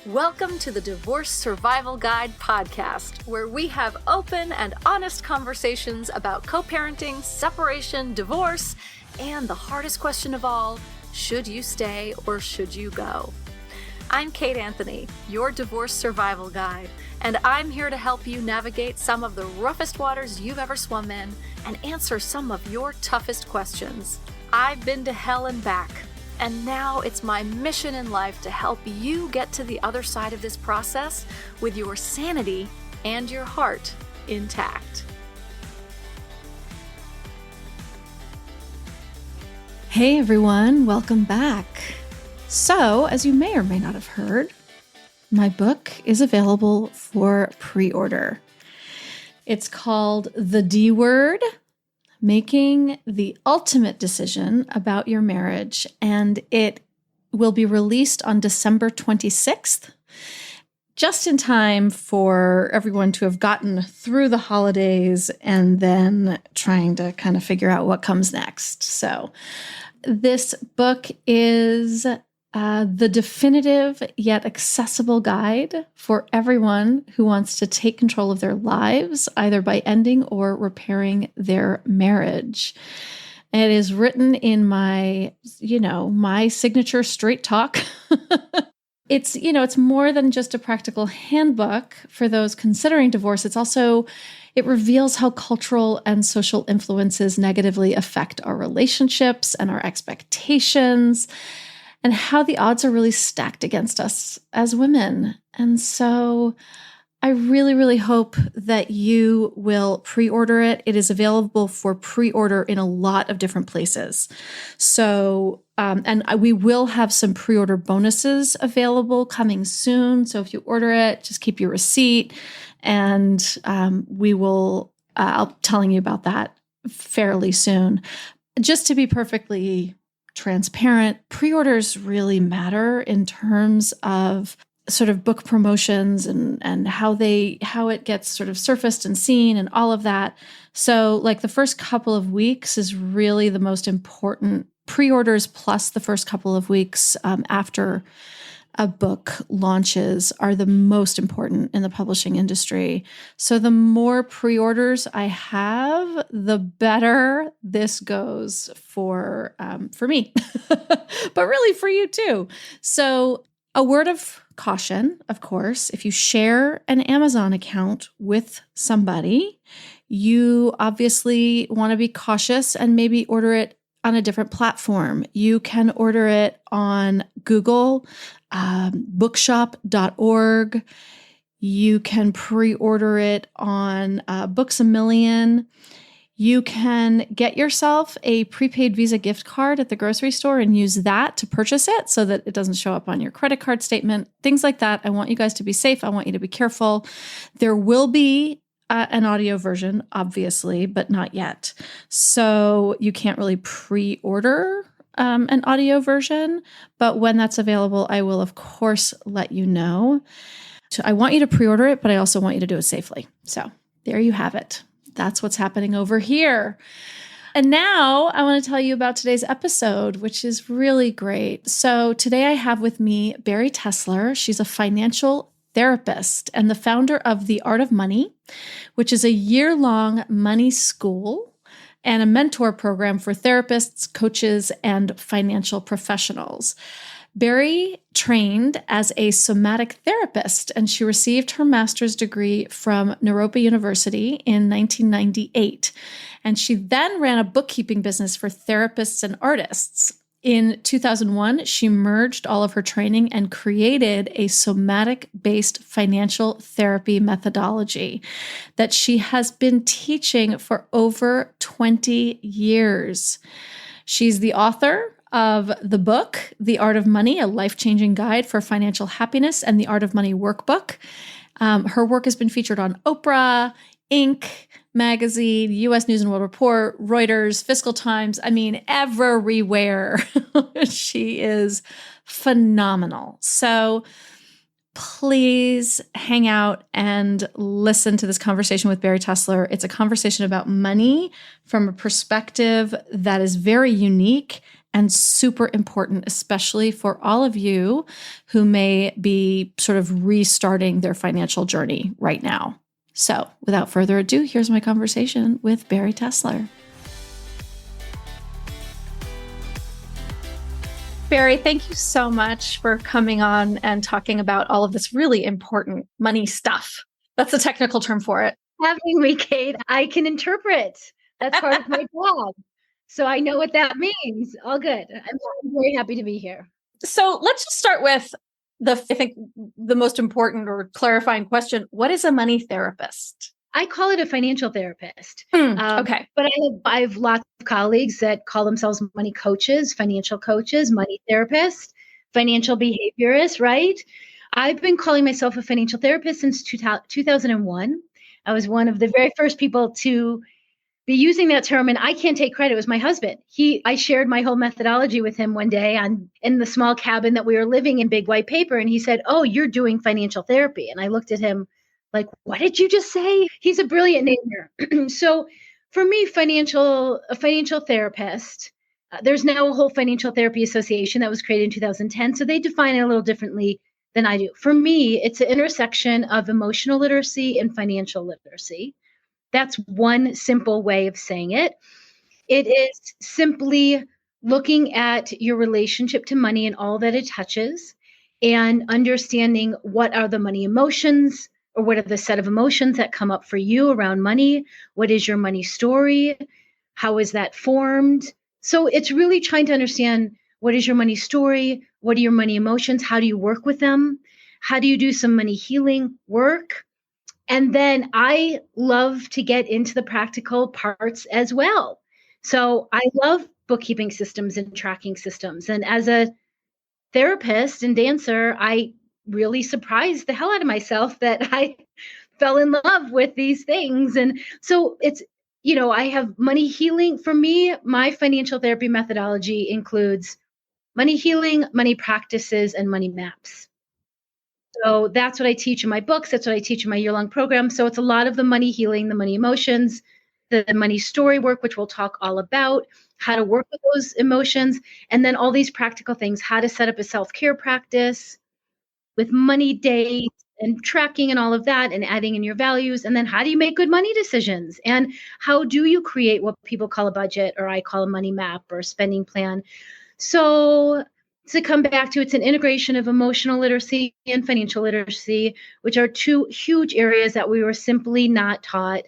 Welcome to the Divorce Survival Guide podcast, where we have open and honest conversations about co-parenting, separation, divorce, and the hardest question of all, should you stay or should you go? I'm Kate Anthony, your divorce survival guide, and I'm here to help you navigate some of the roughest waters you've ever swum in and answer some of your toughest questions. I've been to hell and back, and now it's my mission in life to help you get to the other side of this process with your sanity and your heart intact. Hey everyone, welcome back. So, as you may or may not have heard, my book is available for pre-order. It's called The D Word: Making the Ultimate Decision About Your Marriage, and it will be released on December 26th, just in time for everyone to have gotten through the holidays and then trying to kind of figure out what comes next. So this book is the definitive yet accessible guide for everyone who wants to take control of their lives, either by ending or repairing their marriage. It is written in my signature straight talk. It's more than just a practical handbook for those considering divorce. It reveals how cultural and social influences negatively affect our relationships and our expectations, and how the odds are really stacked against us as women. And so I really, really hope that you will pre-order it. It is available for pre-order in a lot of different places. So, we will have some pre-order bonuses available coming soon. So if you order it, just keep your receipt, and I'll be telling you about that fairly soon. Just to be perfectly transparent, pre-orders really matter in terms of sort of book promotions and how it gets sort of surfaced and seen and all of that. So like the first couple of weeks is really the most important. Pre-orders plus the first couple of weeks after a book launches are the most important in the publishing industry. So the more pre-orders I have, the better this goes for me, but really for you too. So a word of caution, of course, if you share an Amazon account with somebody, you obviously want to be cautious and maybe order it on a different platform. You can order it on Google, bookshop.org. You can pre-order it on Books A Million. You can get yourself a prepaid Visa gift card at the grocery store and use that to purchase it so that it doesn't show up on your credit card statement, things like that. I want you guys to be safe. I want you to be careful. There will be an audio version, obviously, but not yet. So you can't really pre-order an audio version, but when that's available, I will, of course, let you know. So I want you to pre-order it, but I also want you to do it safely. So there you have it. That's what's happening over here. And now I want to tell you about today's episode, which is really great. So today I have with me Bari Tessler. She's a financial therapist and the founder of The Art of Money, which is a year-long money school and a mentor program for therapists, coaches, and financial professionals. Bari trained as a somatic therapist, and she received her master's degree from Naropa University in 1998. And she then ran a bookkeeping business for therapists and artists. In 2001, she merged all of her training and created a somatic-based financial therapy methodology that she has been teaching for over 20 years. She's the author of the book, The Art of Money, a life-changing guide for financial happiness, and The Art of Money workbook. Her work has been featured on Oprah, Inc., Magazine, U.S. News and World Report, Reuters, Fiscal Times. I mean, everywhere. She is phenomenal. So please hang out and listen to this conversation with Bari Tessler. It's a conversation about money from a perspective that is very unique and super important, especially for all of you who may be sort of restarting their financial journey right now. So without further ado, here's my conversation with Bari Tessler. Bari, thank you so much for coming on and talking about all of this really important money stuff. That's the technical term for it. Having me, Kate. I can interpret. That's part of my job. So I know what that means. All good. I'm very happy to be here. So let's just start with I think the most important or clarifying question. What is a money therapist? I call it a financial therapist. Okay. But I have lots of colleagues that call themselves money coaches, financial coaches, money therapists, financial behaviorists, right? I've been calling myself a financial therapist since 2001. I was one of the very first people to be using that term, and I can't take credit. It was my husband. I shared my whole methodology with him one day in the small cabin that we were living in, big white paper, and he said, "Oh, you're doing financial therapy." And I looked at him like, "What did you just say?" He's a brilliant namer. So for me, a financial therapist, there's now a whole financial therapy association that was created in 2010. So they define it a little differently than I do. For me, it's an intersection of emotional literacy and financial literacy. That's one simple way of saying it. It is simply looking at your relationship to money and all that it touches and understanding what are the money emotions, or what are the set of emotions that come up for you around money? What is your money story? How is that formed? So it's really trying to understand, what is your money story? What are your money emotions? How do you work with them? How do you do some money healing work? And then I love to get into the practical parts as well. So I love bookkeeping systems and tracking systems. And as a therapist and dancer, I really surprised the hell out of myself that I fell in love with these things. And so it's, I have money healing. For me, my financial therapy methodology includes money healing, money practices, and money maps. So that's what I teach in my books. That's what I teach in my year-long program. So it's a lot of the money healing, the money emotions, the money story work, which we'll talk all about, how to work with those emotions, and then all these practical things, how to set up a self-care practice with money dates and tracking and all of that, and adding in your values. And then how do you make good money decisions? And how do you create what people call a budget, or I call a money map or a spending plan? So to come back to, it's an integration of emotional literacy and financial literacy, which are two huge areas that we were simply not taught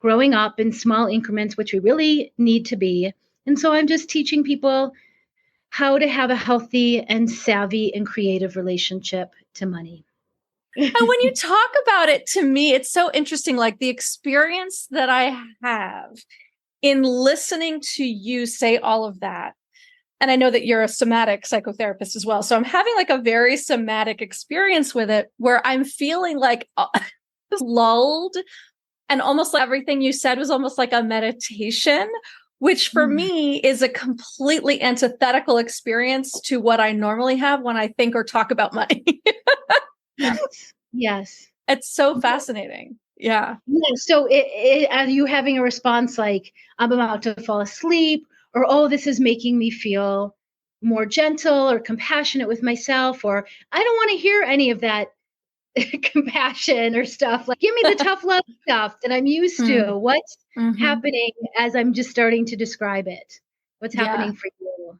growing up in small increments, which we really need to be. And so I'm just teaching people how to have a healthy and savvy and creative relationship to money. And when you talk about it, to me, it's so interesting, like the experience that I have in listening to you say all of that. And I know that you're a somatic psychotherapist as well. So I'm having like a very somatic experience with it, where I'm feeling like lulled, and almost like everything you said was almost like a meditation, which for me is a completely antithetical experience to what I normally have when I think or talk about money. Yes. It's so fascinating. Yeah. So are you having a response like, I'm about to fall asleep, or, oh, this is making me feel more gentle or compassionate with myself, or I don't want to hear any of that compassion or stuff? Like, give me the tough love stuff that I'm used to. What's happening as I'm just starting to describe it? What's happening for you?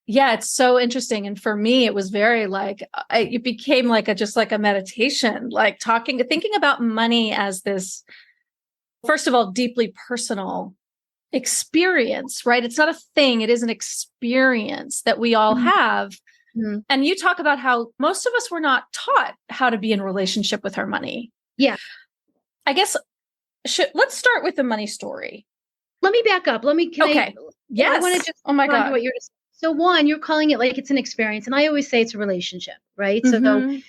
Yeah, it's so interesting. And for me, it was very like, it became like just like a meditation, like thinking about money as this, first of all, deeply personal experience, right? It's not a thing. It is an experience that we all have. And you talk about how most of us were not taught how to be in relationship with our money. Yeah. I guess, let's start with the money story. Let me back up. Yes. I want to just, oh my God. What you're just, so one, you're calling it like it's an experience. And I always say it's a relationship, right? So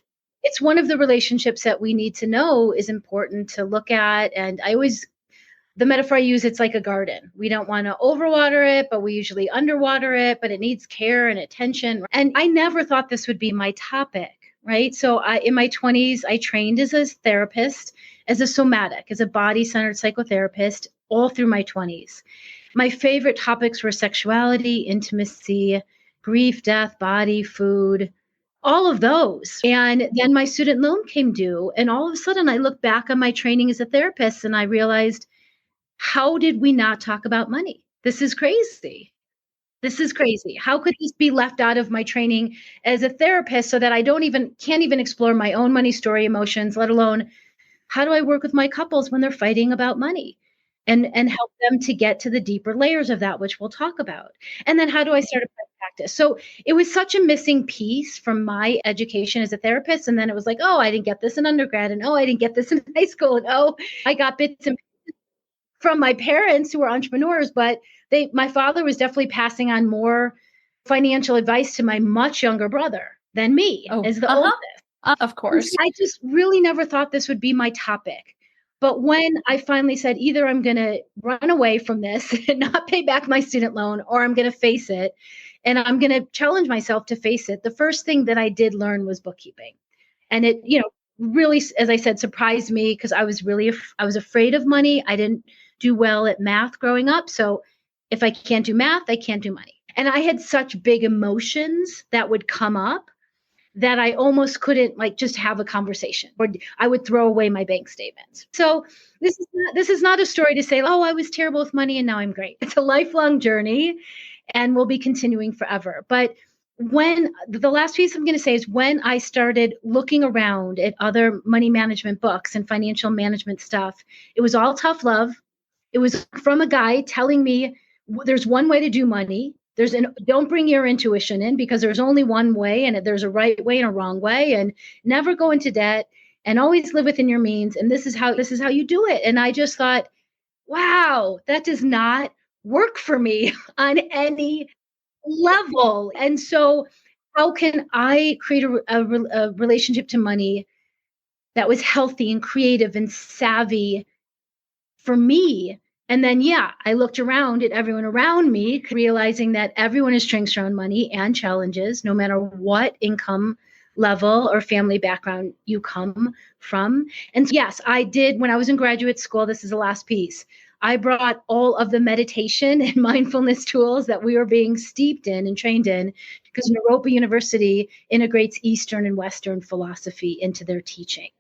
it's one of the relationships that we need to know is important to look at. And the metaphor I use, it's like a garden. We don't want to overwater it, but we usually underwater it, but it needs care and attention. And I never thought this would be my topic, right? So in my 20s, I trained as a therapist, as a somatic, as a body-centered psychotherapist all through my 20s. My favorite topics were sexuality, intimacy, grief, death, body, food, all of those. And then my student loan came due. And all of a sudden, I looked back on my training as a therapist and I realized, how did we not talk about money? This is crazy. This is crazy. How could this be left out of my training as a therapist so that I can't even explore my own money story, emotions, let alone how do I work with my couples when they're fighting about money and help them to get to the deeper layers of that, which we'll talk about. And then how do I start a practice? So it was such a missing piece from my education as a therapist. And then it was like, oh, I didn't get this in undergrad. And oh, I didn't get this in high school. And oh, I got bits and from my parents who were entrepreneurs, but my father was definitely passing on more financial advice to my much younger brother than me as the oldest. Of course. I just really never thought this would be my topic. But when I finally said, either I'm going to run away from this and not pay back my student loan, or I'm going to face it, and I'm going to challenge myself to face it, the first thing that I did learn was bookkeeping. And it, really, as I said, surprised me because I was afraid of money. I didn't do well at math growing up. So if I can't do math, I can't do money. And I had such big emotions that would come up that I almost couldn't just have a conversation, or I would throw away my bank statements. So this is not a story to say, oh, I was terrible with money and now I'm great. It's a lifelong journey and will be continuing forever. But when the last piece I'm going to say is when I started looking around at other money management books and financial management stuff, it was all tough love. It was from a guy telling me there's one way to do money. Don't bring your intuition in because there's only one way and there's a right way and a wrong way, and never go into debt and always live within your means. And this is how you do it. And I just thought, wow, that does not work for me on any level. And so how can I create a relationship to money that was healthy and creative and savvy for me? And then, I looked around at everyone around me, realizing that everyone has strengths around money and challenges, no matter what income level or family background you come from. And so, yes, I did when I was in graduate school. This is the last piece. I brought all of the meditation and mindfulness tools that we were being steeped in and trained in, because Naropa University integrates Eastern and Western philosophy into their teaching.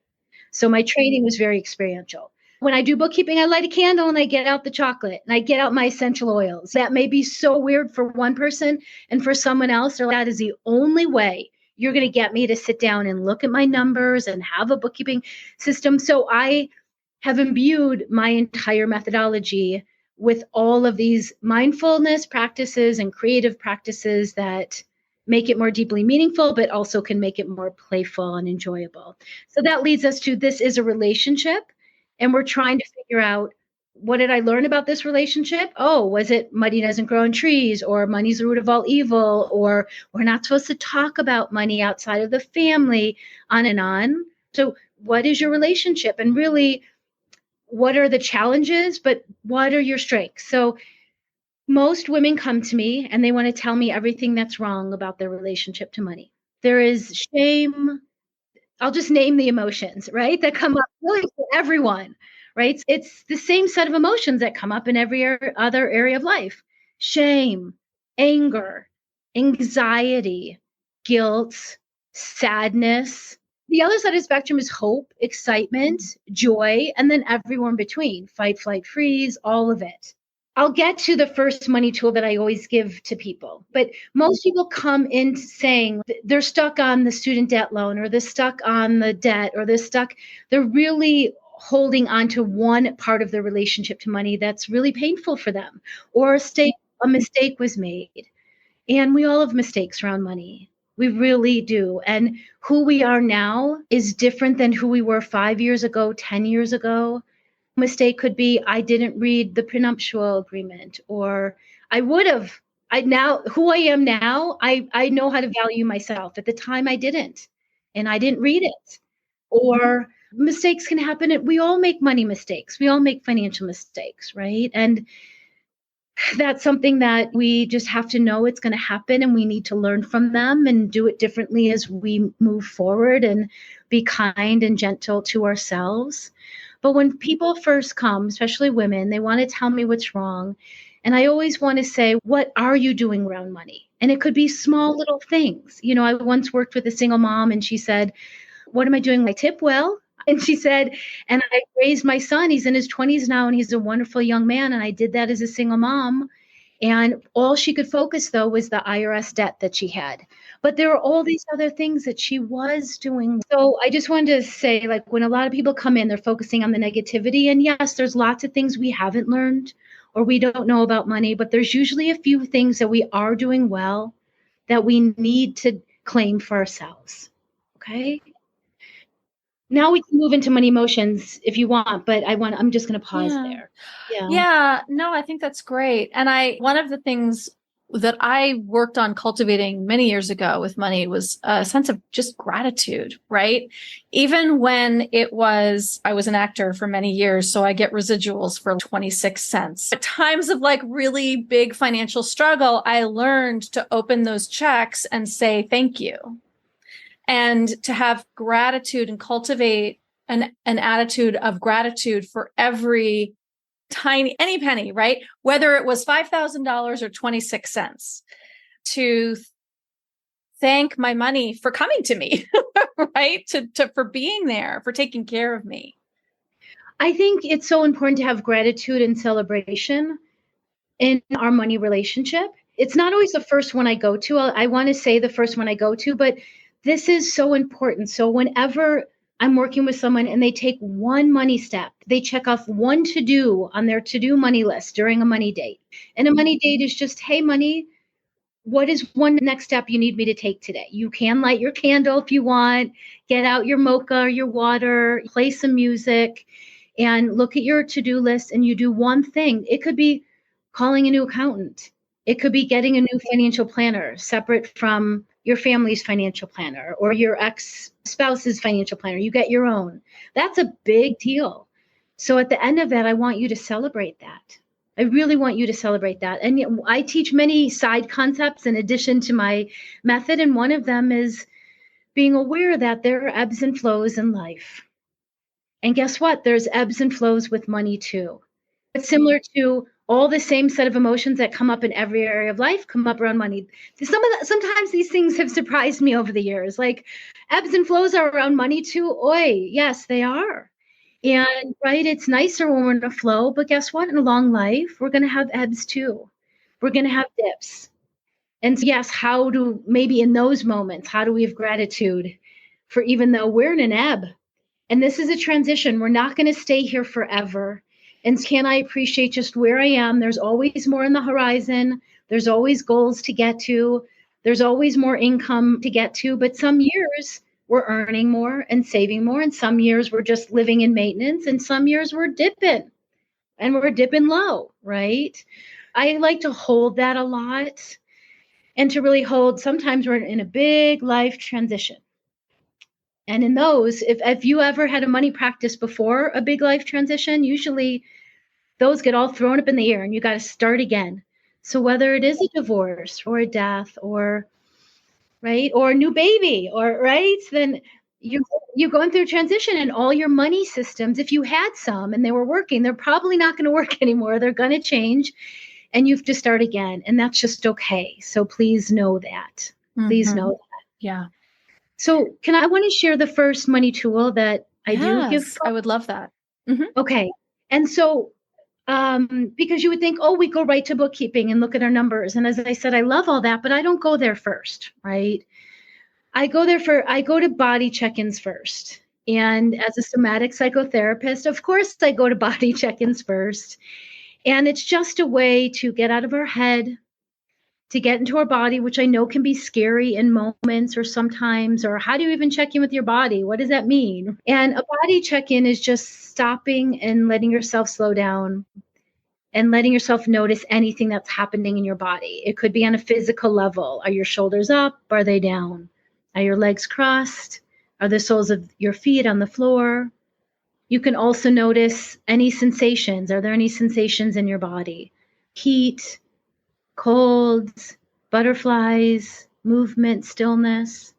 So my training was very experiential. When I do bookkeeping, I light a candle and I get out the chocolate and I get out my essential oils. That may be so weird for one person, and for someone else, that is the only way you're going to get me to sit down and look at my numbers and have a bookkeeping system. So I have imbued my entire methodology with all of these mindfulness practices and creative practices that make it more deeply meaningful, but also can make it more playful and enjoyable. So that leads us to, this is a relationship. And we're trying to figure out, what did I learn about this relationship? Oh, was it money doesn't grow on trees, or money's the root of all evil, or we're not supposed to talk about money outside of the family, on and on. So what is your relationship? And really, what are the challenges, but what are your strengths? So most women come to me and they want to tell me everything that's wrong about their relationship to money. There is shame. I'll just name the emotions, right? That come up really for everyone, right? It's the same set of emotions that come up in every other area of life. Shame, anger, anxiety, guilt, sadness. The other side of the spectrum is hope, excitement, joy, and then everywhere in between, fight, flight, freeze, all of it. I'll get to the first money tool that I always give to people, but most people come in saying they're stuck on the student debt loan, or they're stuck on the debt, or they're really holding on to one part of their relationship to money that's really painful for them, or a mistake was made. And we all have mistakes around money. We really do. And who we are now is different than who we were 5 years ago, 10 years ago. Mistake could be, I didn't read the prenuptial agreement, or I would have. Who I am now, I know how to value myself. At the time I didn't, and I didn't read it. Or mistakes can happen. We all make money mistakes. We all make financial mistakes, right? And that's something that we just have to know it's going to happen, and we need to learn from them and do it differently as we move forward, and be kind and gentle to ourselves. But when people first come, especially women, they want to tell me what's wrong. And I always want to say, what are you doing around money? And it could be small little things. I once worked with a single mom and she said, what am I doing? I tip well. And she said, and I raised my son. He's in his 20s now and he's a wonderful young man. And I did that as a single mom. And all she could focus, though, was the IRS debt that she had. But there were all these other things that she was doing. So I just wanted to say, like, when a lot of people come in, they're focusing on the negativity. And yes, there's lots of things we haven't learned or we don't know about money, but there's usually a few things that we are doing well that we need to claim for ourselves. Okay. Now we can move into money emotions if you want, but I'm just going to pause there. Yeah. No, I think that's great. And one of the things that I worked on cultivating many years ago with money was a sense of just gratitude, right? Even when I was an actor for many years, so I get residuals for 26 cents. At times of like really big financial struggle, I learned to open those checks and say, thank you. And to have gratitude and cultivate an attitude of gratitude for every any penny, right? Whether it was $5,000 or 26 cents, to thank my money for coming to me, right? For being there, for taking care of me. I think it's so important to have gratitude and celebration in our money relationship. It's not always the first one I go to. I want to say the first one I go to, but this is so important. So whenever I'm working with someone and they take one money step, they check off one to-do on their to-do money list during a money date. And a money date is just, hey, money, what is one next step you need me to take today? You can light your candle if you want, get out your mocha or your water, play some music, and look at your to-do list and you do one thing. It could be calling a new accountant. It could be getting a new financial planner separate from your family's financial planner or your ex-spouse's financial planner. You get your own. That's a big deal. So at the end of that, I want you to celebrate that. I really want you to celebrate that. And I teach many side concepts in addition to my method. And one of them is being aware that there are ebbs and flows in life. And guess what? There's ebbs and flows with money too. It's similar to all the same set of emotions that come up in every area of life come up around money. Sometimes these things have surprised me over the years. Like ebbs and flows are around money too. Oy, yes, they are. And right, it's nicer when we're in a flow, but guess what? In a long life, we're going to have ebbs too. We're going to have dips. And so yes, maybe in those moments, how do we have gratitude for even though we're in an ebb? And this is a transition. We're not going to stay here forever. And can I appreciate just where I am? There's always more on the horizon. There's always goals to get to. There's always more income to get to. But some years we're earning more and saving more. And some years we're just living in maintenance. And some years we're dipping and we're dipping low, right? I like to hold that a lot and to really hold. Sometimes we're in a big life transition. And in those, if you ever had a money practice before a big life transition, usually those get all thrown up in the air and you got to start again. So whether it is a divorce or a death or, right, or a new baby or, right, then you're going through a transition and all your money systems, if you had some and they were working, they're probably not going to work anymore. They're going to change and you have to start again. And that's just okay. So please know that. Please know that. Yeah. So I want to share the first money tool that I do give. I would love that. Okay. And so, because you would think, oh, we go right to bookkeeping and look at our numbers. And as I said, I love all that, but I don't go there first, right? I go to body check-ins first. And as a somatic psychotherapist, of course, I go to body check-ins first. And it's just a way to get out of our head, to get into our body, which I know can be scary in moments or sometimes, or how do you even check in with your body? What does that mean? And a body check-in is just stopping and letting yourself slow down and letting yourself notice anything that's happening in your body. It could be on a physical level. Are your shoulders up? Are they down? Are your legs crossed? Are the soles of your feet on the floor? You can also notice any sensations. Are there any sensations in your body? Heat, colds, butterflies, movement, stillness.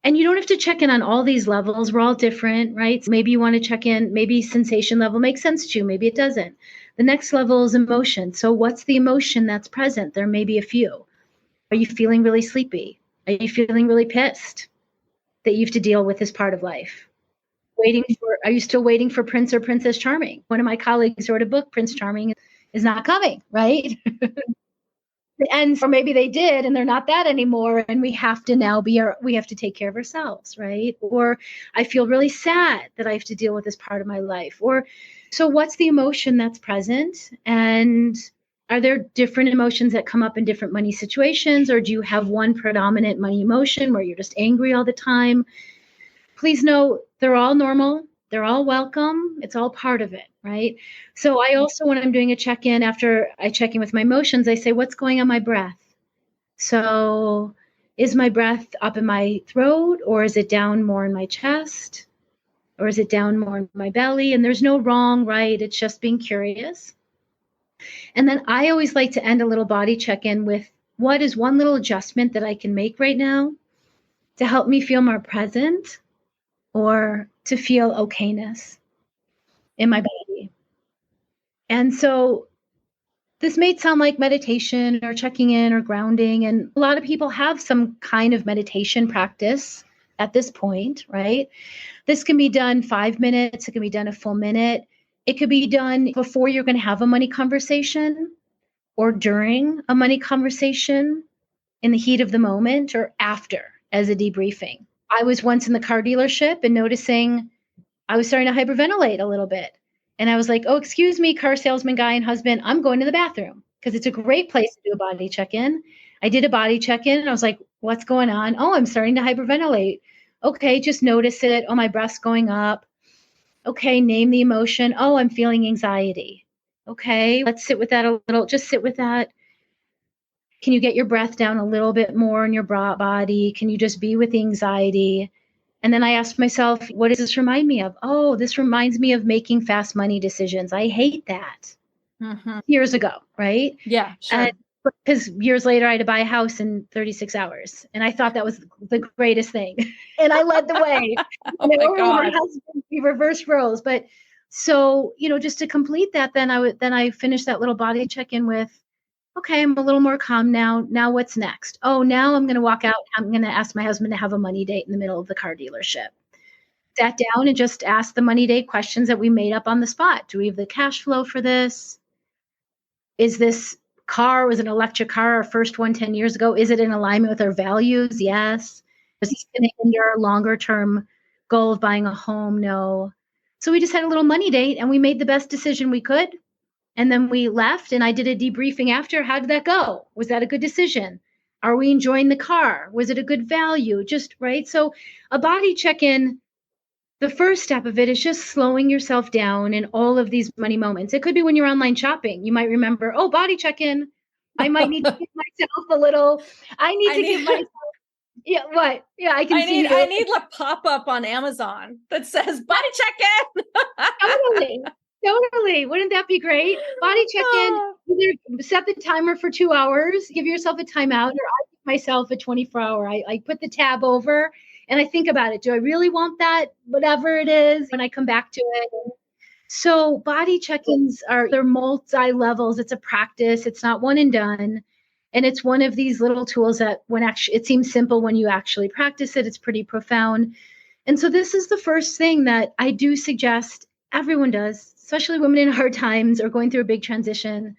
And you don't have to check in on all these levels. We're all different, right? Maybe you want to check in, maybe sensation level makes sense to you, maybe it doesn't. The next level is emotion. So what's the emotion that's present? There may be a few. Are you feeling really sleepy? Are you feeling really pissed that you have to deal with this part of life? Are you still waiting for Prince or Princess Charming? One of my colleagues wrote a book, Prince Charming is not coming, right? And or maybe they did and they're not that anymore, and we have to now we have to take care of ourselves, right? Or I feel really sad that I have to deal with this part of my life. Or so what's the emotion that's present? And are there different emotions that come up in different money situations? Or do you have one predominant money emotion where you're just angry all the time? Please know they're all normal. They're all welcome. It's all part of it, right? So I also, when I'm doing a check-in, after I check in with my emotions, I say, what's going on my breath? So is my breath up in my throat, or is it down more in my chest? Or is it down more in my belly? And there's no wrong, right? It's just being curious. And then I always like to end a little body check-in with what is one little adjustment that I can make right now to help me feel more present or to feel okayness in my body. And so this may sound like meditation or checking in or grounding. And a lot of people have some kind of meditation practice at this point, right? This can be done 5 minutes. It can be done a full minute. It could be done before you're going to have a money conversation or during a money conversation in the heat of the moment or after as a debriefing. I was once in the car dealership and noticing I was starting to hyperventilate a little bit. And I was like, oh, excuse me, car salesman guy and husband, I'm going to the bathroom because it's a great place to do a body check-in. I did a body check-in and I was like, what's going on? Oh, I'm starting to hyperventilate. Okay, just notice it. Oh, my breath's going up. Okay, name the emotion. Oh, I'm feeling anxiety. Okay, let's sit with that a little. Just sit with that. Can you get your breath down a little bit more in your body? Can you just be with the anxiety? And then I asked myself, what does this remind me of? Oh, this reminds me of making fast money decisions. I hate that. Years ago, right? Yeah, sure. Because years later, I had to buy a house in 36 hours. And I thought that was the greatest thing. And I led the way. Oh my God. My husband, we reversed roles. But so, just to complete that, then I finished that little body check-in with, okay, I'm a little more calm now. Now what's next? Oh, now I'm going to walk out. I'm going to ask my husband to have a money date in the middle of the car dealership. Sat down and just asked the money date questions that we made up on the spot. Do we have the cash flow for this? Is this car, was an electric car, our first one 10 years ago? Is it in alignment with our values? Yes. Is this going to hinder our longer term goal of buying a home? No. So we just had a little money date and we made the best decision we could. And then we left and I did a debriefing after. How did that go? Was that a good decision? Are we enjoying the car? Was it a good value? Just right. So a body check-in, the first step of it is just slowing yourself down in all of these money moments. It could be when you're online shopping. You might remember, oh, body check-in. I might need to give myself a little, give myself, yeah, what? Yeah, I can see. I need a pop-up on Amazon that says body check-in. Totally. Wouldn't that be great? Body check-in, either set the timer for 2 hours, give yourself a timeout, or I give myself a 24-hour. I put the tab over and I think about it. Do I really want that? Whatever it is, when I come back to it. So body check-ins they're multi-levels. It's a practice. It's not one and done. And it's one of these little tools that it seems simple when you actually practice it. It's pretty profound. And so this is the first thing that I do suggest everyone does, especially women in hard times or going through a big transition.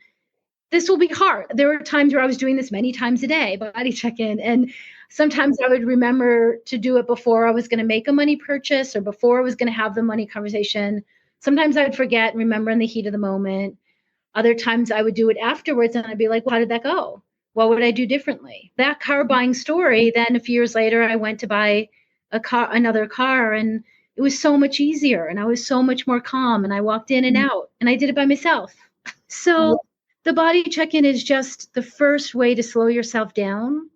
This will be hard. There were times where I was doing this many times a day, body check-in. And sometimes I would remember to do it before I was going to make a money purchase or before I was going to have the money conversation. Sometimes I would forget and remember in the heat of the moment. Other times I would do it afterwards and I'd be like, well, how did that go? What would I do differently? That car buying story, then a few years later, I went to buy another car, and it was so much easier and I was so much more calm and I walked in and out and I did it by myself. So the body check-in is just the first way to slow yourself down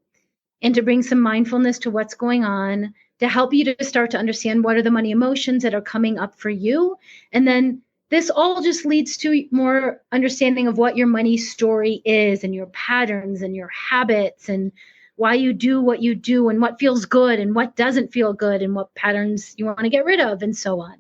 and to bring some mindfulness to what's going on, to help you to start to understand what are the money emotions that are coming up for you. And then this all just leads to more understanding of what your money story is and your patterns and your habits and why you do what you do and what feels good and what doesn't feel good and what patterns you want to get rid of and so on.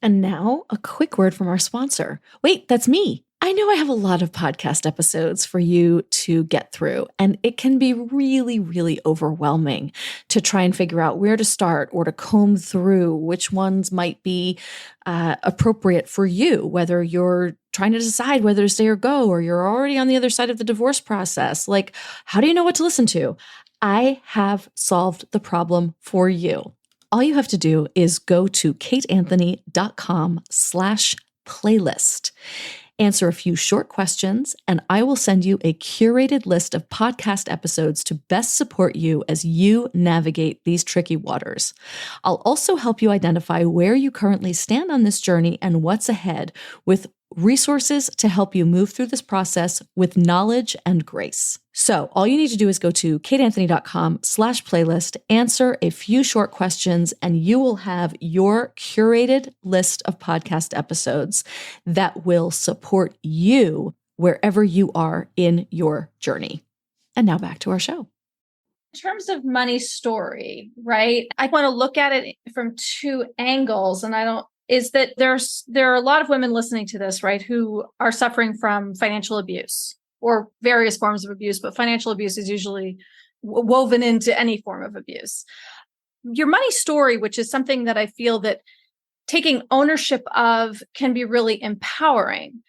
And now, a quick word from our sponsor. Wait, that's me. I know I have a lot of podcast episodes for you to get through, and it can be really, really overwhelming to try and figure out where to start or to comb through which ones might be appropriate for you, whether you're trying to decide whether to stay or go, or you're already on the other side of the divorce process. Like, how do you know what to listen to? I have solved the problem for you. All you have to do is go to kateanthony.com/playlist. Answer a few short questions, and I will send you a curated list of podcast episodes to best support you as you navigate these tricky waters. I'll also help you identify where you currently stand on this journey and what's ahead, with resources to help you move through this process with knowledge and grace. So all you need to do is go to kateanthony.com/playlist, answer a few short questions, and you will have your curated list of podcast episodes that will support you wherever you are in your journey. And now back to our show. In terms of money story, right? I want to look at it from two angles, and is that there are a lot of women listening to this, right, who are suffering from financial abuse or various forms of abuse, but financial abuse is usually woven into any form of abuse. Your money story, which is something that I feel that taking ownership of can be really empowering.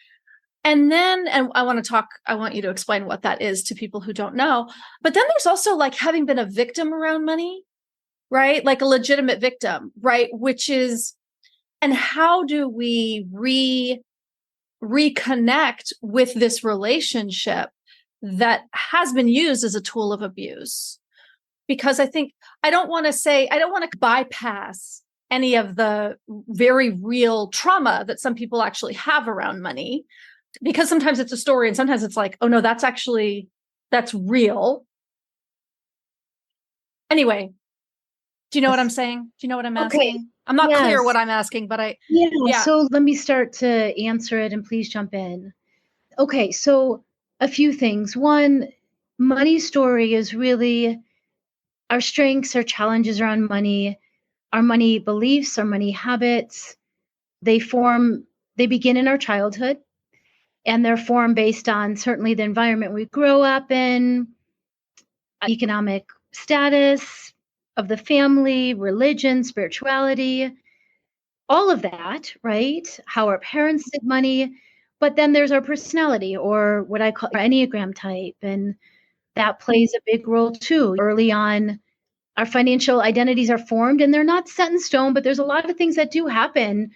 And I want you to explain what that is to people who don't know. But then there's also like having been a victim around money, right? Like a legitimate victim, right? And how do we reconnect with this relationship that has been used as a tool of abuse? Because I don't want to bypass any of the very real trauma that some people actually have around money, because sometimes it's a story and sometimes it's like, oh no, that's real. Anyway, do you know what I'm saying? Do you know what I'm asking? Okay. I'm not clear what I'm asking, but yeah. So let me start to answer it and please jump in. Okay. So a few things. One, money story is really our strengths, our challenges around money, our money beliefs, our money habits. They begin in our childhood, and they're formed based on certainly the environment we grow up in, economic status of the family, religion, spirituality, all of that, right? How our parents did money. But then there's our personality, or what I call our Enneagram type. And that plays a big role too. Early on, our financial identities are formed, and they're not set in stone, but there's a lot of things that do happen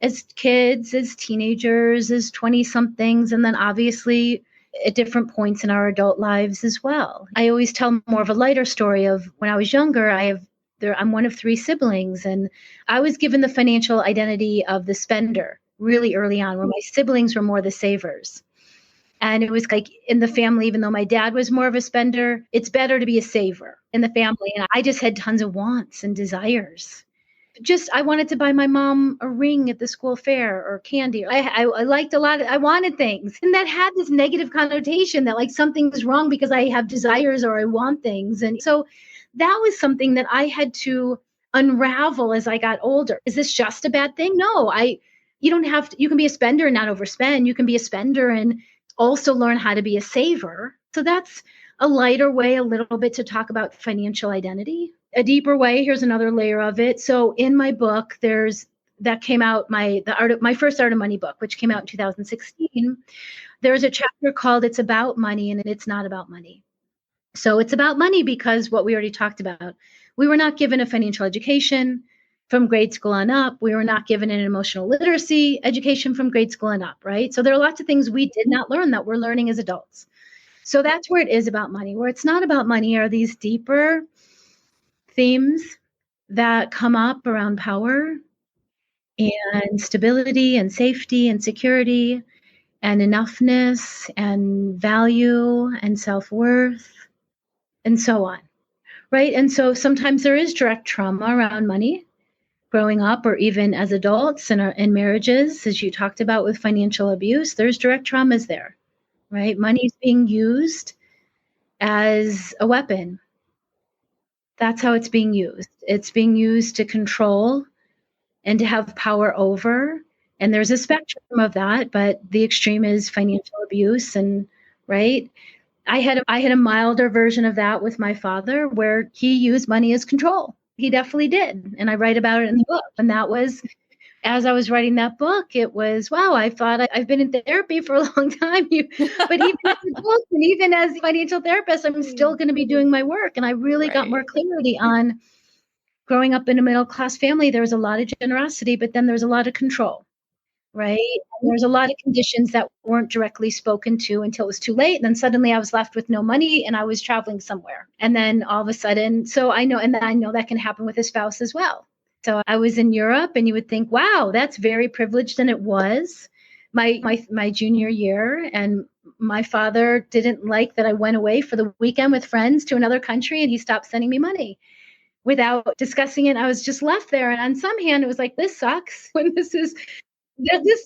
as kids, as teenagers, as 20-somethings, and then obviously at different points in our adult lives as well. I always tell more of a lighter story of when I was younger. I'm one of 3 siblings, and I was given the financial identity of the spender really early on, where my siblings were more the savers. And it was like in the family, even though my dad was more of a spender, it's better to be a saver in the family. And I just had tons of wants and desires. I wanted to buy my mom a ring at the school fair or candy. I liked a lot. I wanted things. And that had this negative connotation that like something's wrong because I have desires or I want things. And so that was something that I had to unravel as I got older. Is this just a bad thing? No, you don't have to. You can be a spender and not overspend. You can be a spender and also learn how to be a saver. So that's a lighter way, a little bit, to talk about financial identity. A deeper way, here's another layer of it. So in my book, that came out, my first Art of Money book, which came out in 2016. There's a chapter called It's About Money, and it's not about money. So it's about money because what we already talked about, we were not given a financial education from grade school on up. We were not given an emotional literacy education from grade school on up, right? So there are lots of things we did not learn that we're learning as adults. So that's where it is about money. Where it's not about money are these deeper themes that come up around power and stability and safety and security and enoughness and value and self-worth and so on, right? And so sometimes there is direct trauma around money growing up, or even as adults in marriages, as you talked about with financial abuse. There's direct traumas there, right? Money is being used as a weapon. That's how it's being used. It's being used to control and to have power over. And there's a spectrum of that, but the extreme is financial abuse. And right. I had a milder version of that with my father, where he used money as control. He definitely did. And I write about it in the book. And that was, as I was writing that book, it was, wow, I thought I've been in therapy for a long time. But even as a adult and even as a financial therapist, I'm still going to be doing my work. And I really got more clarity on growing up in a middle-class family. There was a lot of generosity, but then there was a lot of control. Right. And there's a lot of conditions that weren't directly spoken to until it was too late. And then suddenly I was left with no money and I was traveling somewhere. And then all of a sudden, so I know, and I know that can happen with a spouse as well. So I was in Europe and you would think, wow, that's very privileged. And it was my junior year. And my father didn't like that I went away for the weekend with friends to another country and he stopped sending me money without discussing it. I was just left there. And on some hand, it was like, this sucks when this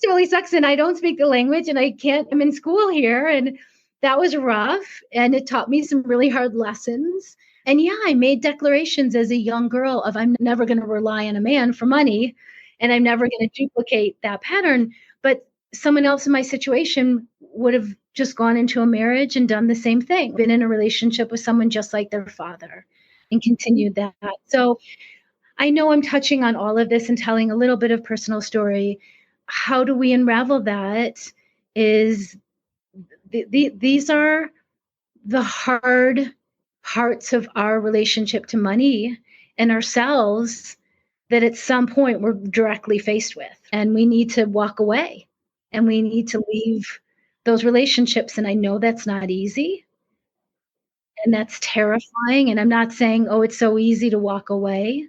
totally sucks. And I don't speak the language and I'm in school here. And that was rough. And it taught me some really hard lessons. And yeah, I made declarations as a young girl of I'm never going to rely on a man for money and I'm never going to duplicate that pattern. But someone else in my situation would have just gone into a marriage and done the same thing, been in a relationship with someone just like their father and continued that. So I know I'm touching on all of this and telling a little bit of personal story. How do we unravel that is these are the hard parts of our relationship to money and ourselves that at some point we're directly faced with. And we need to walk away and we need to leave those relationships. And I know that's not easy. And that's terrifying. And I'm not saying, oh, it's so easy to walk away,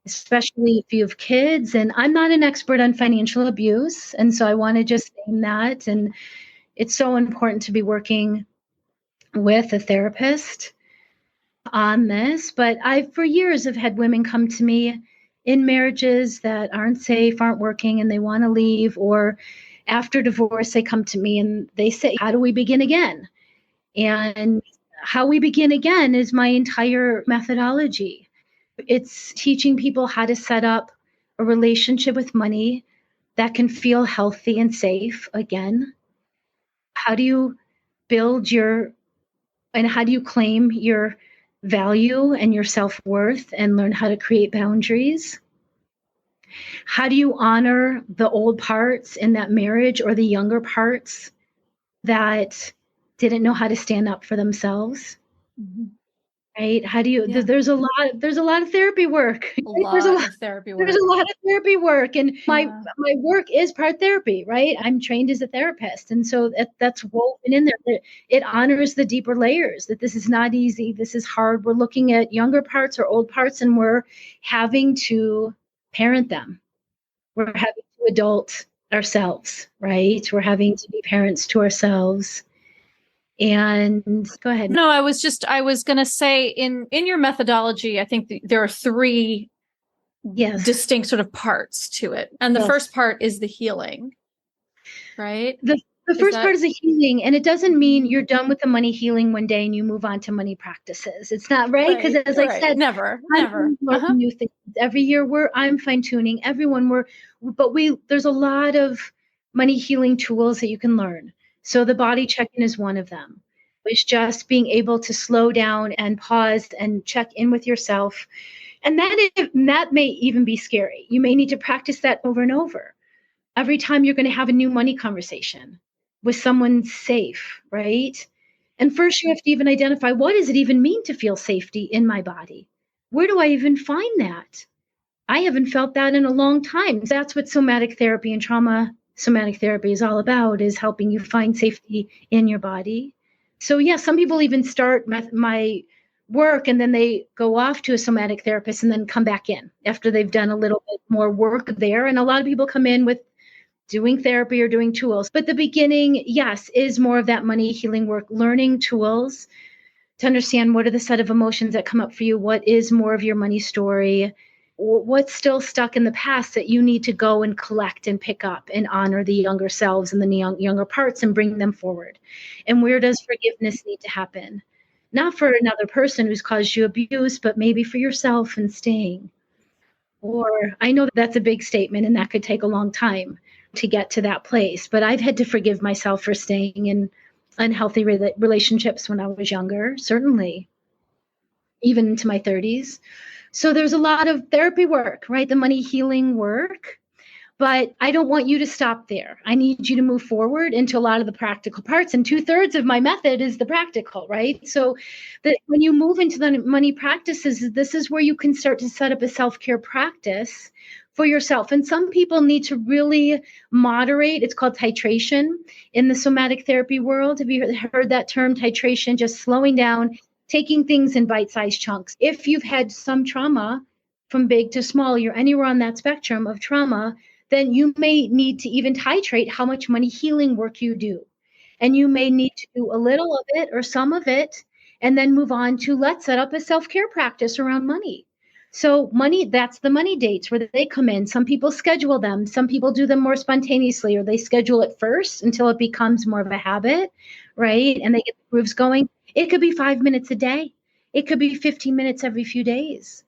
especially if you have kids. And I'm not an expert on financial abuse. And so I want to just name that. And it's so important to be working with a therapist on this. But for years have had women come to me in marriages that aren't safe, aren't working, and they want to leave. Or after divorce, they come to me and they say, how do we begin again? And how we begin again is my entire methodology. It's teaching people how to set up a relationship with money that can feel healthy and safe again. How do you and how do you claim your value and your self-worth and learn how to create boundaries? How do you honor the old parts in that marriage or the younger parts that didn't know how to stand up for themselves? Mm-hmm. Right? How do you? Yeah. There's a lot of therapy work. There's a lot of therapy work, and my work is part therapy. Right? I'm trained as a therapist, and so that's woven in there. It honors the deeper layers. That this is not easy. This is hard. We're looking at younger parts or old parts, and we're having to parent them. We're having to adult ourselves. Right? We're having to be parents to ourselves. And go ahead. No, I was going to say in your methodology, I think there are three distinct sort of parts to it. And the first part is the healing, right? The first part is the healing. And it doesn't mean you're done with the money healing one day and you move on to money practices. It's not right. Because as I said, never. New things. Every year I'm fine tuning there's a lot of money healing tools that you can learn. So the body check-in is one of them. It's just being able to slow down and pause and check in with yourself. And that may even be scary. You may need to practice that over and over. Every time you're going to have a new money conversation with someone safe, right? And first you have to even identify, what does it even mean to feel safety in my body? Where do I even find that? I haven't felt that in a long time. That's what somatic therapy and trauma somatic therapy is all about, is helping you find safety in your body. So yeah, some people even start my work and then they go off to a somatic therapist and then come back in after they've done a little bit more work there. And a lot of people come in with doing therapy or doing tools. But the beginning, yes, is more of that money healing work, learning tools to understand what are the set of emotions that come up for you, what is more of your money story, what's still stuck in the past that you need to go and collect and pick up and honor the younger selves and the younger parts and bring them forward. And where does forgiveness need to happen? Not for another person who's caused you abuse, but maybe for yourself and staying. Or I know that's a big statement and that could take a long time to get to that place. But I've had to forgive myself for staying in unhealthy relationships when I was younger, certainly, even into my 30s. So there's a lot of therapy work, right? The money healing work. But I don't want you to stop there. I need you to move forward into a lot of the practical parts. And 2/3 of my method is the practical, right? So that when you move into the money practices, this is where you can start to set up a self-care practice for yourself. And some people need to really moderate. It's called titration in the somatic therapy world. Have you heard that term, titration? Just slowing down, taking things in bite-sized chunks. If you've had some trauma from big to small, you're anywhere on that spectrum of trauma, then you may need to even titrate how much money healing work you do. And you may need to do a little of it or some of it, and then move on to let's set up a self-care practice around money. So money, that's the money dates where they come in. Some people schedule them. Some people do them more spontaneously, or they schedule it first until it becomes more of a habit, right? And they get the grooves going. It could be 5 minutes a day. It could be 15 minutes every few days.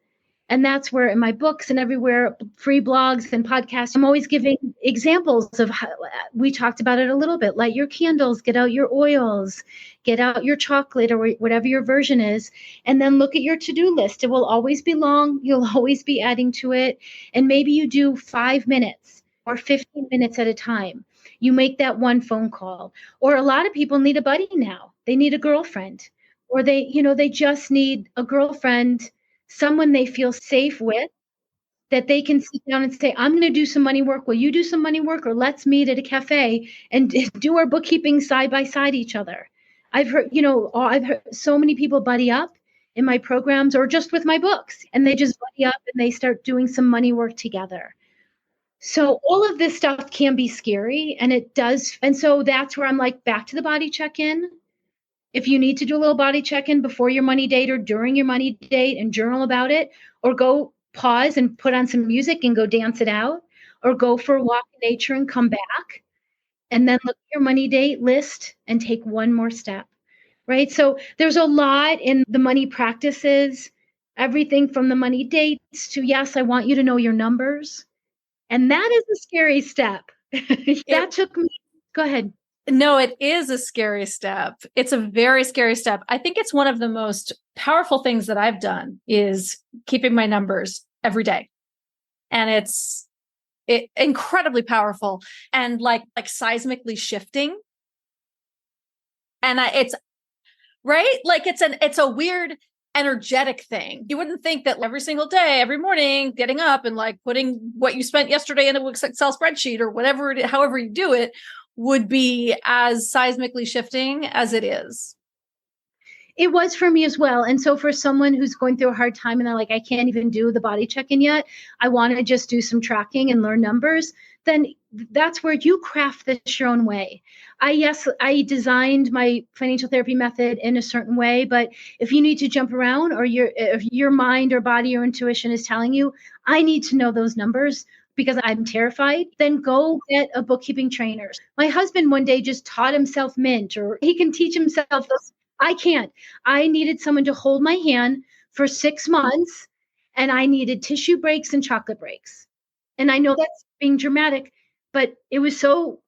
And that's where in my books and everywhere, free blogs and podcasts, I'm always giving examples of how we talked about it a little bit. Light your candles, get out your oils, get out your chocolate or whatever your version is, and then look at your to-do list. It will always be long. You'll always be adding to it. And maybe you do 5 minutes or 15 minutes at a time. You make that one phone call. Or a lot of people need a buddy now. They need a girlfriend, or they just need a girlfriend, someone they feel safe with, that they can sit down and say, I'm going to do some money work. Will you do some money work? Or let's meet at a cafe and do our bookkeeping side by side each other. I've heard so many people buddy up in my programs or just with my books, and they just buddy up and they start doing some money work together. So all of this stuff can be scary, and it does. And so that's where I'm like, back to the body check-in. If you need to do a little body check-in before your money date or during your money date and journal about it, or go pause and put on some music and go dance it out, or go for a walk in nature and come back, and then look at your money date list and take one more step, right? So there's a lot in the money practices, everything from the money dates to, yes, I want you to know your numbers. And that is a scary step. That took me, go ahead. No, it is a scary step. It's a very scary step. I think it's one of the most powerful things that I've done is keeping my numbers every day. And it's incredibly powerful and like seismically shifting. And it's right. Like it's a weird energetic thing. You wouldn't think that every single day, every morning, getting up and like putting what you spent yesterday in an Excel spreadsheet or whatever, however you do it, would be as seismically shifting as it is. It was for me as well. And so for someone who's going through a hard time and they're like, I can't even do the body check-in yet, I want to just do some tracking and learn numbers, then that's where you craft this your own way. I designed my financial therapy method in a certain way, but if you need to jump around, or if your mind or body or intuition is telling you, I need to know those numbers because I'm terrified, then go get a bookkeeping trainer. My husband one day just taught himself Mint, or he can teach himself those. I can't. I needed someone to hold my hand for 6 months, and I needed tissue breaks and chocolate breaks. And I know that's being dramatic, but it was so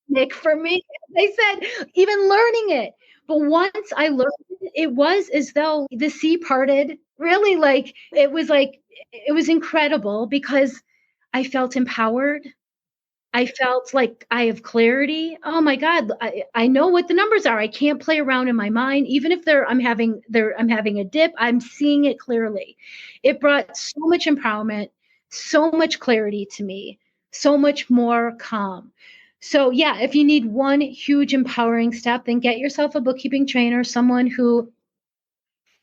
Nick for me. They said, even learning it. But once I learned it, it was as though the sea parted. Really, it was incredible because I felt empowered. I felt like I have clarity. Oh my God, I know what the numbers are. I can't play around in my mind. Even if I'm having a dip, I'm seeing it clearly. It brought so much empowerment, so much clarity to me, so much more calm. So yeah, if you need one huge empowering step, then get yourself a bookkeeping trainer, someone who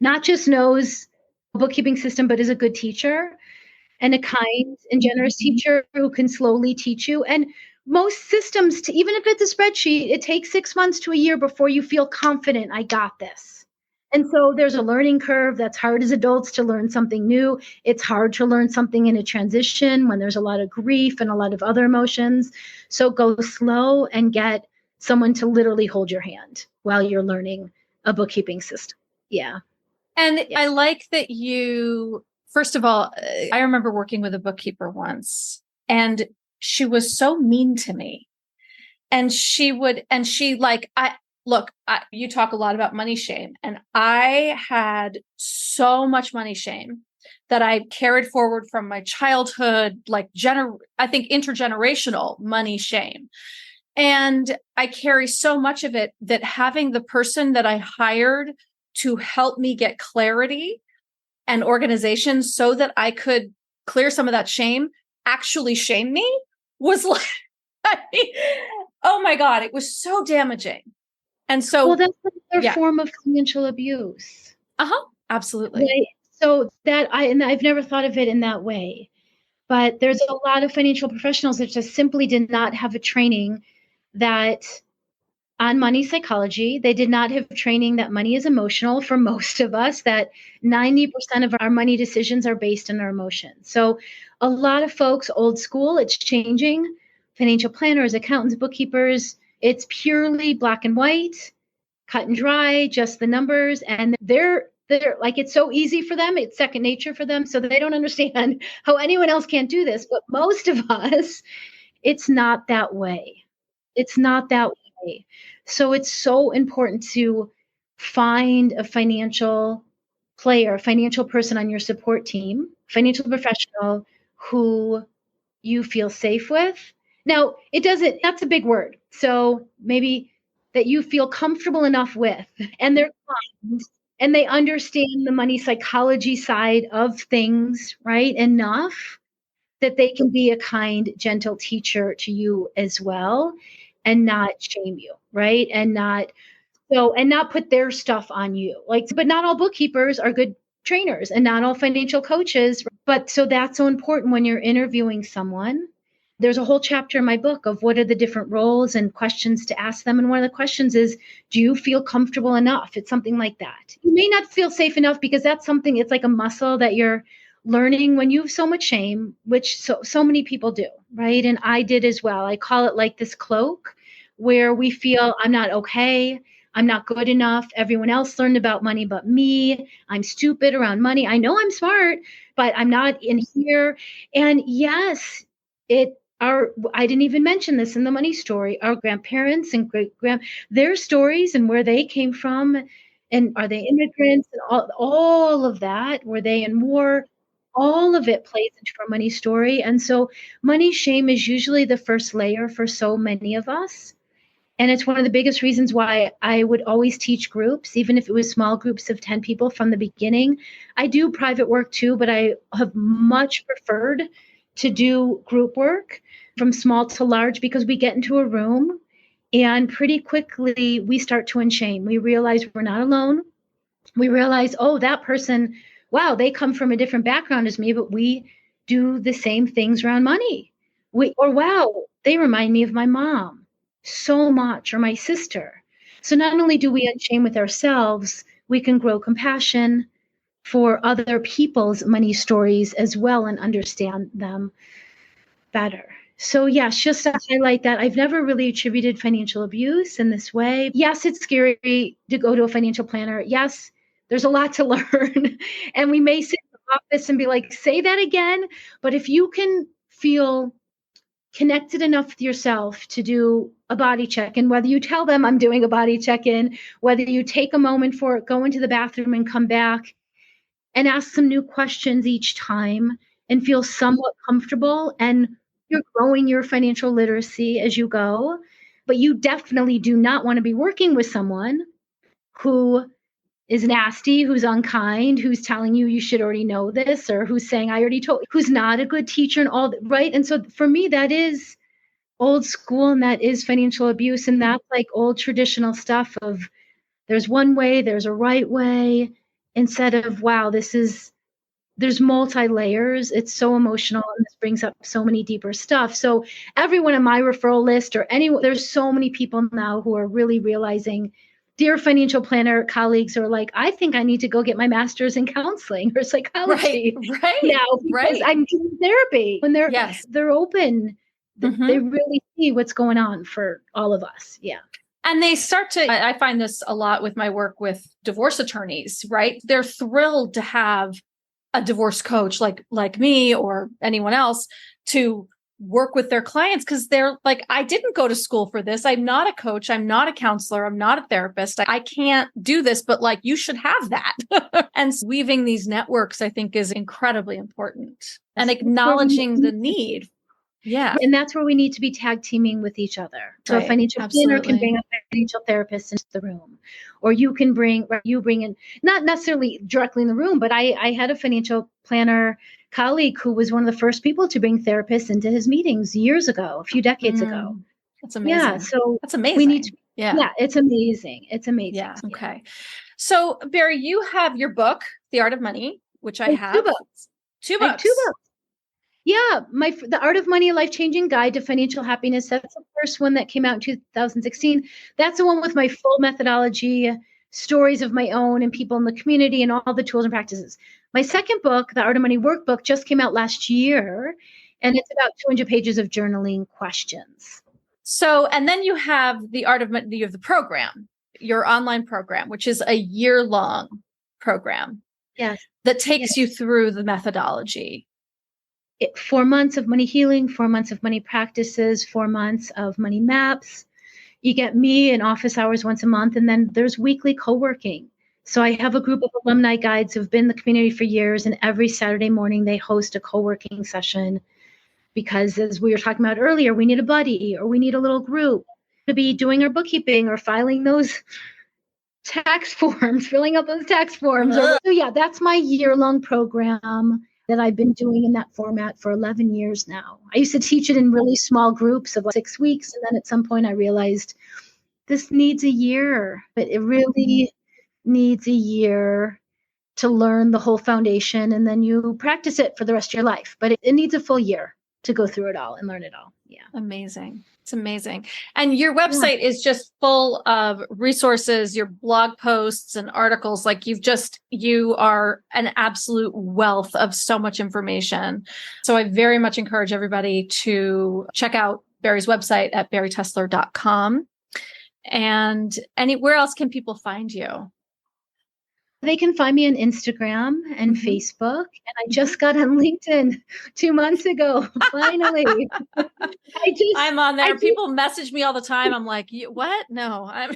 not just knows the bookkeeping system, but is a good teacher and a kind and generous teacher who can slowly teach you. And most systems, even if it's a spreadsheet, it takes 6 months to a year before you feel confident, I got this. And so there's a learning curve. That's hard as adults to learn something new. It's hard to learn something in a transition when there's a lot of grief and a lot of other emotions. So go slow and get someone to literally hold your hand while you're learning a bookkeeping system. Yeah. And I like that you First of all, I remember working with a bookkeeper once, and she was so mean to me. And you talk a lot about money shame. And I had so much money shame that I carried forward from my childhood, I think intergenerational money shame. And I carry so much of it that having the person that I hired to help me get clarity and organization so that I could clear some of that shame actually shame me was like, oh my God, it was so damaging. And so, well, that's another form of financial abuse. Absolutely. Right? So and I've never thought of it in that way, but there's a lot of financial professionals that just simply did not have a training that on money psychology. They did not have training that money is emotional for most of us, that 90% of our money decisions are based on our emotions. So a lot of folks, old school, it's changing. Financial planners, accountants, bookkeepers, it's purely black and white, cut and dry, just the numbers. And they're like, it's so easy for them. It's second nature for them. So they don't understand how anyone else can't do this. But most of us, it's not that way. It's not that way. So it's so important to find a financial player, a financial person on your support team, financial professional who you feel safe with. Now, that's a big word. So maybe that you feel comfortable enough with, and they're kind, and they understand the money psychology side of things, right? Enough that they can be a kind, gentle teacher to you as well and not shame you, right? And not put their stuff on you. But not all bookkeepers are good trainers and not all financial coaches. But so that's so important when you're interviewing someone. There's a whole chapter in my book of what are the different roles and questions to ask them. And one of the questions is, do you feel comfortable enough? It's something like that. You may not feel safe enough because that's something, it's like a muscle that you're learning when you have so much shame, which so many people do, right? And I did as well. I call it like this cloak where we feel I'm not okay. I'm not good enough. Everyone else learned about money but me. I'm stupid around money. I know I'm smart, but I'm not in here. And yes, I didn't even mention this in the money story. Our grandparents and their stories and where they came from, and are they immigrants and all of that? Were they in war? All of it plays into our money story. And so money shame is usually the first layer for so many of us. And it's one of the biggest reasons why I would always teach groups, even if it was small groups of 10 people from the beginning. I do private work too, but I have much preferred to do group work from small to large because we get into a room and pretty quickly we start to unshame. We realize we're not alone. We realize, oh, that person, wow, they come from a different background as me, but we do the same things around money. Wow, they remind me of my mom so much, or my sister. So not only do we unshame with ourselves, we can grow compassion for other people's money stories as well and understand them better. So yes, just to highlight that, I've never really attributed financial abuse in this way. Yes, it's scary to go to a financial planner. Yes, there's a lot to learn. And we may sit in the office and be like, say that again. But if you can feel connected enough with yourself to do a body check, and whether you tell them I'm doing a body check-in, whether you take a moment for it, go into the bathroom and come back and ask some new questions each time and feel somewhat comfortable, and you're growing your financial literacy as you go. But you definitely do not want to be working with someone who is nasty, who's unkind, who's telling you should already know this, or who's saying I already told, who's not a good teacher and all that, right? And so for me, that is old school and that is financial abuse. And that's like old traditional stuff of there's one way, there's a right way, instead of, wow, there's multi-layers. It's so emotional and this brings up so many deeper stuff. So everyone on my referral list or anyone, there's so many people now who are really realizing, dear financial planner colleagues are like, I think I need to go get my master's in counseling or psychology now because I'm doing therapy. When they're open, they really see what's going on for all of us. Yeah. And they start to, I find this a lot with my work with divorce attorneys, right? They're thrilled to have a divorce coach like me or anyone else to work with their clients, because they're like, I didn't go to school for this. I'm not a coach. I'm not a counselor. I'm not a therapist. I can't do this, but like, you should have that. And weaving these networks, I think, is incredibly important, and acknowledging the need. Yeah. And that's where we need to be tag teaming with each other. So Right. a financial planner can bring a financial therapist into the room, or you bring in, not necessarily directly in the room, but I had a financial planner colleague who was one of the first people to bring therapists into his meetings years ago, a few decades ago. That's amazing. Yeah. So that's amazing. We need to, yeah, it's amazing. It's amazing. Yeah. Okay. So Bari, you have your book, The Art of Money, which I have. Two books. Yeah, The Art of Money, A Life-Changing Guide to Financial Happiness. That's the first one that came out in 2016. That's the one with my full methodology, stories of my own and people in the community, and all the tools and practices. My second book, The Art of Money Workbook, just came out last year, and it's about 200 pages of journaling questions. So, and then you have the Art of Money, you have the program, your online program, which is a year-long program. Yes. That takes you through the methodology. 4 months of money healing, 4 months of money practices, 4 months of money maps. You get me in office hours once a month, and then there's weekly co-working. So I have a group of alumni guides who've been in the community for years, and every Saturday morning they host a co-working session, because as we were talking about earlier, we need a buddy, or we need a little group to be doing our bookkeeping or filing those tax forms, filling out those tax forms. So yeah, that's my year-long program that I've been doing in that format for 11 years now. I used to teach it in really small groups of like 6 weeks. And then at some point I realized this needs a year, but it really needs a year to learn the whole foundation. And then you practice it for the rest of your life. But it needs a full year to go through it all and learn it all. Yeah. Amazing. It's amazing. And your website is just full of resources, your blog posts and articles. Like you are an absolute wealth of so much information. So I very much encourage everybody to check out Bari's website at baritessler.com. And where else can people find you? They can find me on Instagram and Facebook. And I just got on LinkedIn 2 months ago, finally. I'm on there. People message me all the time. I'm like, what? No, I know.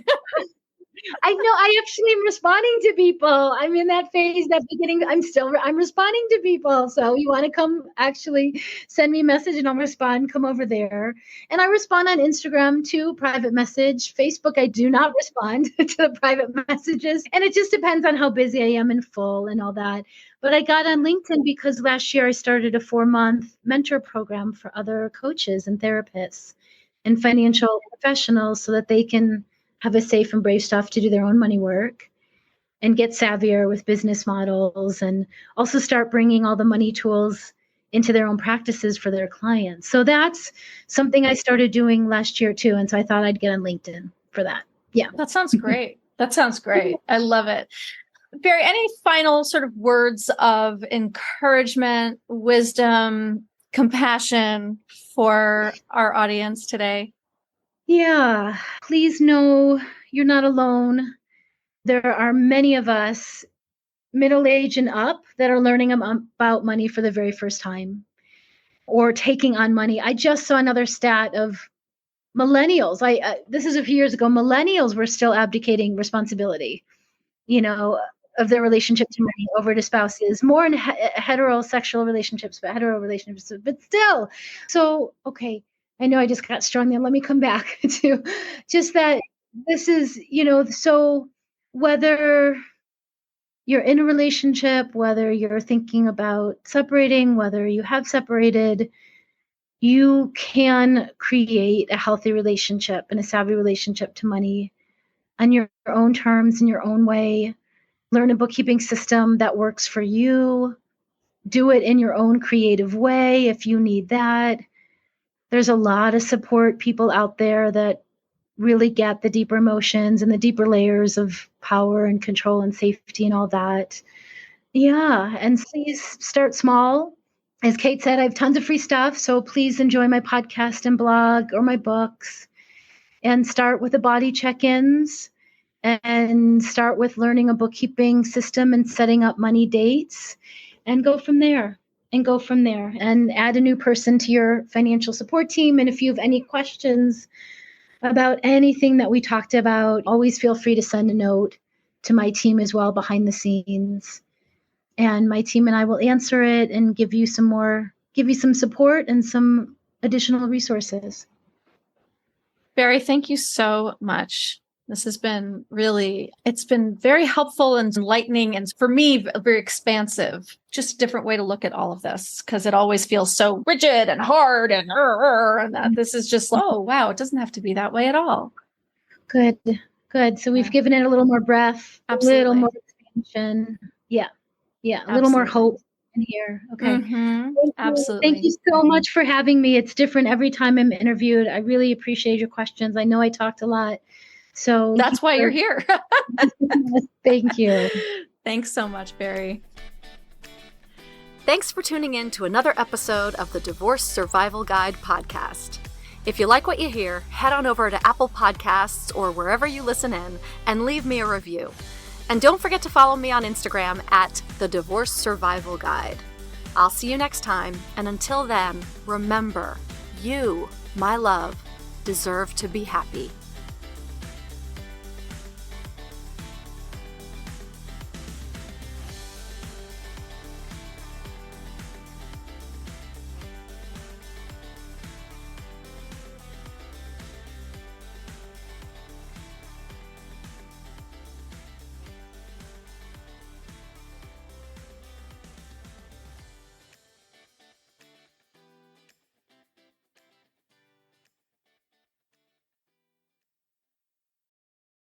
I actually am responding to people. I'm in that phase, that beginning. I'm responding to people. So you want to come, actually send me a message and I'll respond. Come over there. And I respond on Instagram too, private message. Facebook, I do not respond to the private messages. And it just depends on how busy I am and full and all that. But I got on LinkedIn because last year I started a 4-month mentor program for other coaches and therapists and financial professionals so that they can have a safe and brave stuff to do their own money work and get savvier with business models, and also start bringing all the money tools into their own practices for their clients. So that's something I started doing last year too. And so I thought I'd get on LinkedIn for that. Yeah. That sounds great. That sounds great. I love it. Bari, any final sort of words of encouragement, wisdom, compassion for our audience today? Yeah, please know you're not alone. There are many of us, middle age and up, that are learning about money for the very first time or taking on money. I just saw another stat of millennials. This is a few years ago. Millennials were still abdicating responsibility, of their relationship to money over to spouses, more in heterosexual relationships, but still. So, okay. I know I just got strong there. Let me come back to just that this is, so whether you're in a relationship, whether you're thinking about separating, whether you have separated, you can create a healthy relationship and a savvy relationship to money on your own terms, in your own way. Learn a bookkeeping system that works for you. Do it in your own creative way if you need that. There's a lot of support people out there that really get the deeper emotions and the deeper layers of power and control and safety and all that. Yeah. And please start small. As Kate said, I have tons of free stuff. So please enjoy my podcast and blog or my books, and start with the body check-ins, and start with learning a bookkeeping system and setting up money dates. and go from there. And add a new person to your financial support team. And if you have any questions about anything that we talked about, always feel free to send a note to my team as well behind the scenes. And my team and I will answer it and give you some support and some additional resources. Bari, thank you so much. This has been it's been very helpful and enlightening, and for me, very expansive. Just a different way to look at all of this, because it always feels so rigid and hard and that this is just, oh, wow, it doesn't have to be that way at all. Good. So we've given it a little more breath, Absolutely. A little more expansion. Yeah. A little more hope in here. Okay. Mm-hmm. Absolutely. Thank you so much for having me. It's different every time I'm interviewed. I really appreciate your questions. I know I talked a lot. So that's why you're here. Thank you. Thanks so much, Bari. Thanks for tuning in to another episode of the Divorce Survival Guide podcast. If you like what you hear, head on over to Apple Podcasts or wherever you listen in and leave me a review. And don't forget to follow me on Instagram at the Divorce Survival Guide. I'll see you next time, and until then, remember, you, my love, deserve to be happy.